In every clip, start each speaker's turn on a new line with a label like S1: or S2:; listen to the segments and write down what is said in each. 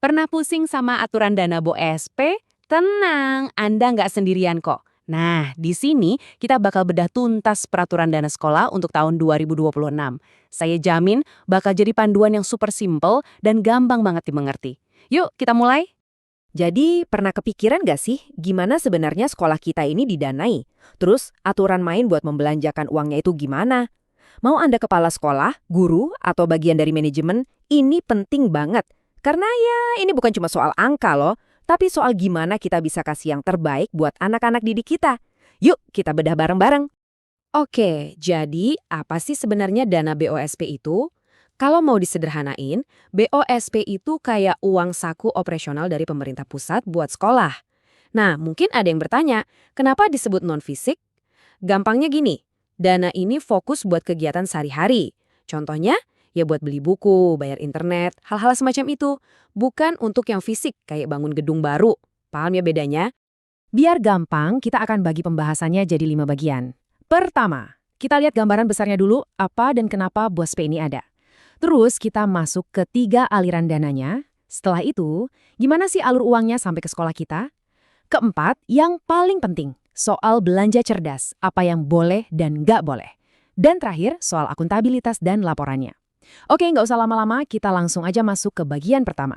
S1: Pernah pusing sama aturan dana BOSP? Tenang, Anda nggak sendirian kok. Nah, di sini kita bakal bedah tuntas peraturan dana sekolah untuk tahun 2026. Saya jamin bakal jadi panduan yang super simple dan gampang banget dimengerti. Yuk, kita mulai.
S2: Jadi, pernah kepikiran gak sih gimana sebenarnya sekolah kita ini didanai? Terus, aturan main buat membelanjakan uangnya itu gimana? Mau Anda kepala sekolah, guru, atau bagian dari manajemen, ini penting banget. Karena ya, ini bukan cuma soal angka loh, tapi soal gimana kita bisa kasih yang terbaik buat anak-anak didik kita. Yuk, kita bedah bareng-bareng.
S1: Oke, jadi apa sih sebenarnya dana BOSP itu? Kalau mau disederhanain, BOSP itu kayak uang saku operasional dari pemerintah pusat buat sekolah. Nah, mungkin ada yang bertanya, kenapa disebut non-fisik? Gampangnya gini, dana ini fokus buat kegiatan sehari-hari. Contohnya, ya buat beli buku, bayar internet, hal-hal semacam itu. Bukan untuk yang fisik, kayak bangun gedung baru. Paham ya bedanya?
S3: Biar gampang, kita akan bagi pembahasannya jadi 5 bagian. Pertama, kita lihat gambaran besarnya dulu, apa dan kenapa BOSP ini ada. Terus kita masuk ke 3 aliran dananya. Setelah itu, gimana sih alur uangnya sampai ke sekolah kita? Keempat, yang paling penting, soal belanja cerdas, apa yang boleh dan nggak boleh. Dan terakhir, soal akuntabilitas dan laporannya. Oke, nggak usah lama-lama, kita langsung aja masuk ke bagian pertama.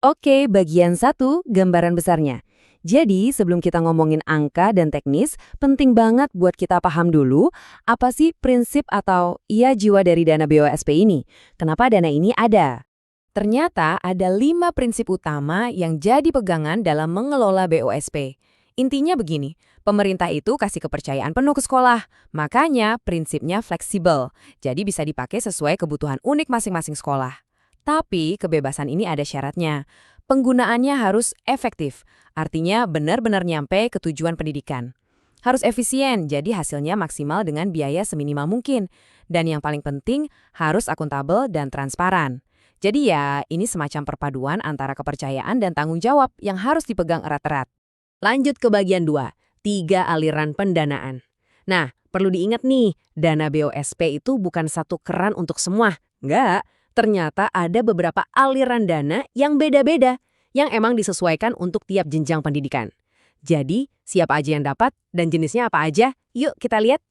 S2: Oke, bagian 1, gambaran besarnya. Jadi, sebelum kita ngomongin angka dan teknis, penting banget buat kita paham dulu apa sih prinsip atau jiwa dari dana BOSP ini. Kenapa dana ini ada? Ternyata ada 5 prinsip utama yang jadi pegangan dalam mengelola BOSP. Intinya begini, pemerintah itu kasih kepercayaan penuh ke sekolah, makanya prinsipnya fleksibel, jadi bisa dipakai sesuai kebutuhan unik masing-masing sekolah. Tapi kebebasan ini ada syaratnya. Penggunaannya harus efektif, artinya benar-benar nyampe ke tujuan pendidikan. Harus efisien, jadi hasilnya maksimal dengan biaya seminimal mungkin. Dan yang paling penting, harus akuntabel dan transparan. Jadi ya, ini semacam perpaduan antara kepercayaan dan tanggung jawab yang harus dipegang erat-erat. Lanjut ke bagian 2, 3 aliran pendanaan. Nah, perlu diingat nih, dana BOSP itu bukan satu keran untuk semua. Enggak. Ternyata ada beberapa aliran dana yang beda-beda, yang emang disesuaikan untuk tiap jenjang pendidikan. Jadi, siapa aja yang dapat dan jenisnya apa aja? Yuk kita lihat.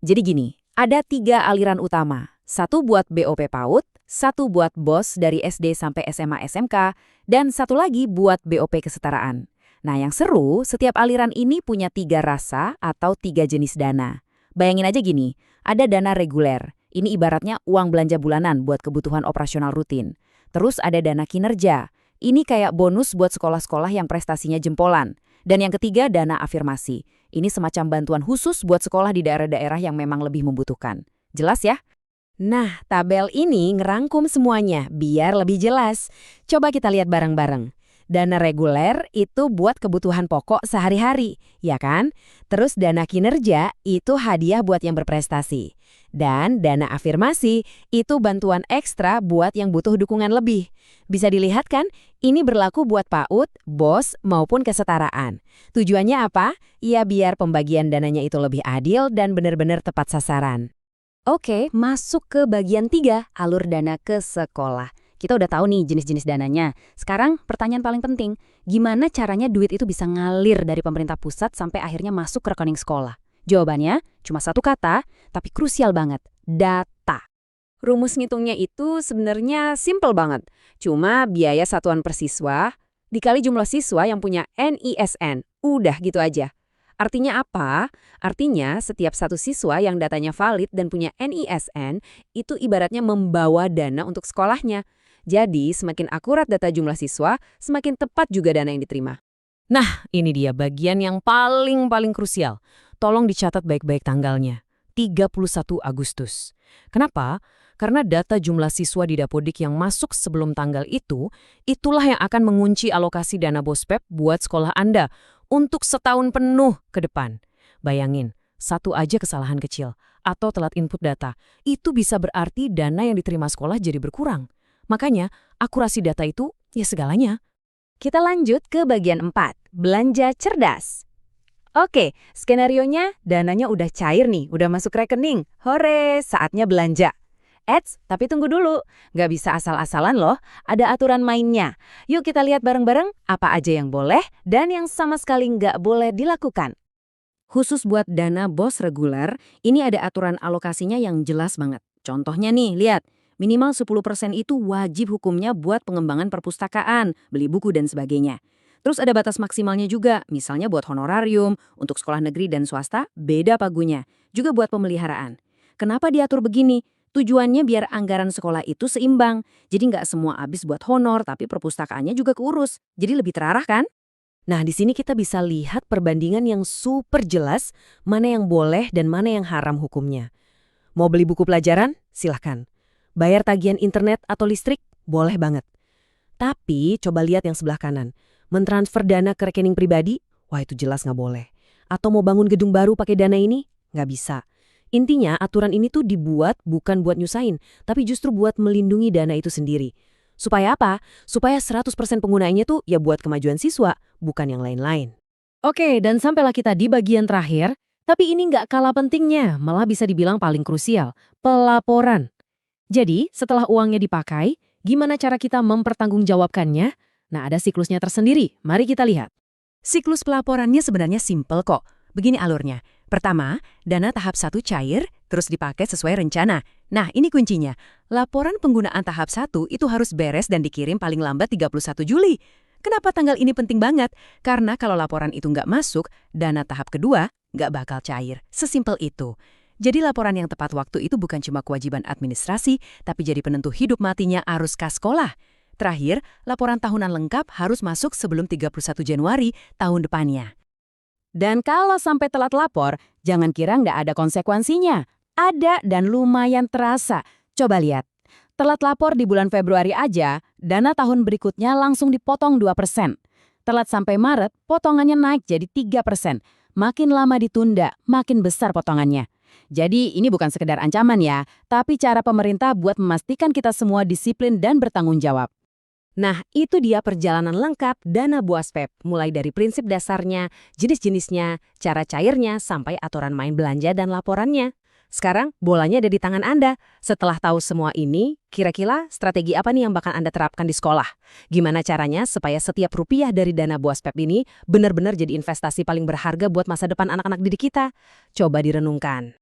S2: Jadi gini, ada 3 aliran utama. Satu buat BOP PAUD, satu buat BOS dari SD sampai SMA SMK, dan satu lagi buat BOP kesetaraan. Nah yang seru, setiap aliran ini punya 3 rasa atau 3 jenis dana. Bayangin aja gini, ada dana reguler. Ini ibaratnya uang belanja bulanan buat kebutuhan operasional rutin. Terus ada dana kinerja. Ini kayak bonus buat sekolah-sekolah yang prestasinya jempolan. Dan yang ketiga, dana afirmasi. Ini semacam bantuan khusus buat sekolah di daerah-daerah yang memang lebih membutuhkan. Jelas ya? Nah, tabel ini ngerangkum semuanya biar lebih jelas. Coba kita lihat bareng-bareng. Dana reguler itu buat kebutuhan pokok sehari-hari, ya kan? Terus dana kinerja itu hadiah buat yang berprestasi. Dan dana afirmasi itu bantuan ekstra buat yang butuh dukungan lebih. Bisa dilihat kan, ini berlaku buat PAUD, BOS, maupun kesetaraan. Tujuannya apa? Ya biar pembagian dananya itu lebih adil dan benar-benar tepat sasaran. Oke, masuk ke bagian 3, alur dana ke sekolah. Kita udah tahu nih jenis-jenis dananya. Sekarang pertanyaan paling penting, gimana caranya duit itu bisa ngalir dari pemerintah pusat sampai akhirnya masuk ke rekening sekolah? Jawabannya cuma satu kata, tapi krusial banget, data. Rumus ngitungnya itu sebenarnya simple banget. Cuma biaya satuan per siswa dikali jumlah siswa yang punya NISN. Udah gitu aja. Artinya apa? Artinya setiap satu siswa yang datanya valid dan punya NISN itu ibaratnya membawa dana untuk sekolahnya. Jadi semakin akurat data jumlah siswa, semakin tepat juga dana yang diterima.
S3: Nah, ini dia bagian yang paling krusial. Tolong dicatat baik-baik tanggalnya. 31 Agustus. Kenapa? Karena data jumlah siswa di Dapodik yang masuk sebelum tanggal itu, itulah yang akan mengunci alokasi dana BOSPEP buat sekolah Anda untuk setahun penuh ke depan. Bayangin, satu aja kesalahan kecil atau telat input data, itu bisa berarti dana yang diterima sekolah jadi berkurang. Makanya, akurasi data itu ya segalanya.
S2: Kita lanjut ke bagian 4, belanja cerdas. Oke, skenarionya dananya udah cair nih, udah masuk rekening. Hore, saatnya belanja. Tapi tunggu dulu. Nggak bisa asal-asalan loh, ada aturan mainnya. Yuk kita lihat bareng-bareng apa aja yang boleh dan yang sama sekali nggak boleh dilakukan.
S1: Khusus buat dana BOS reguler, ini ada aturan alokasinya yang jelas banget. Contohnya nih, lihat. Minimal 10% itu wajib hukumnya buat pengembangan perpustakaan, beli buku dan sebagainya. Terus ada batas maksimalnya juga, misalnya buat honorarium, untuk sekolah negeri dan swasta, beda pagunya. Juga buat pemeliharaan. Kenapa diatur begini? Tujuannya biar anggaran sekolah itu seimbang. Jadi nggak semua habis buat honor, tapi perpustakaannya juga keurus. Jadi lebih terarah kan?
S3: Nah, di sini kita bisa lihat perbandingan yang super jelas mana yang boleh dan mana yang haram hukumnya. Mau beli buku pelajaran? Silahkan. Bayar tagihan internet atau listrik? Boleh banget. Tapi coba lihat yang sebelah kanan. Mentransfer dana ke rekening pribadi? Wah, itu jelas nggak boleh. Atau mau bangun gedung baru pakai dana ini? Nggak bisa. Intinya aturan ini tuh dibuat bukan buat nyusahin, tapi justru buat melindungi dana itu sendiri. Supaya apa? Supaya 100% penggunaannya tuh ya buat kemajuan siswa, bukan yang lain-lain.
S1: Oke, dan sampailah kita di bagian terakhir, tapi ini nggak kalah pentingnya, malah bisa dibilang paling krusial, pelaporan. Jadi, setelah uangnya dipakai, gimana cara kita mempertanggungjawabkannya? Nah, ada siklusnya tersendiri, mari kita lihat.
S3: Siklus pelaporannya sebenarnya simpel kok. Begini alurnya. Pertama, dana tahap 1 cair, terus dipakai sesuai rencana. Nah, ini kuncinya. Laporan penggunaan tahap 1 itu harus beres dan dikirim paling lambat 31 Juli. Kenapa tanggal ini penting banget? Karena kalau laporan itu nggak masuk, dana tahap kedua nggak bakal cair. Sesimpel itu. Jadi laporan yang tepat waktu itu bukan cuma kewajiban administrasi, tapi jadi penentu hidup matinya arus kas sekolah. Terakhir, laporan tahunan lengkap harus masuk sebelum 31 Januari tahun depannya.
S1: Dan kalau sampai telat lapor, jangan kira nggak ada konsekuensinya. Ada dan lumayan terasa. Coba lihat. Telat lapor di bulan Februari aja, dana tahun berikutnya langsung dipotong 2%. Telat sampai Maret, potongannya naik jadi 3%. Makin lama ditunda, makin besar potongannya. Jadi ini bukan sekedar ancaman ya, tapi cara pemerintah buat memastikan kita semua disiplin dan bertanggung jawab. Nah, itu dia perjalanan lengkap dana BOASPEP, mulai dari prinsip dasarnya, jenis-jenisnya, cara cairnya, sampai aturan main belanja dan laporannya. Sekarang, bolanya ada di tangan Anda. Setelah tahu semua ini, kira-kira strategi apa nih yang bakal Anda terapkan di sekolah? Gimana caranya supaya setiap rupiah dari dana BOASPEP ini benar-benar jadi investasi paling berharga buat masa depan anak-anak didik kita? Coba direnungkan.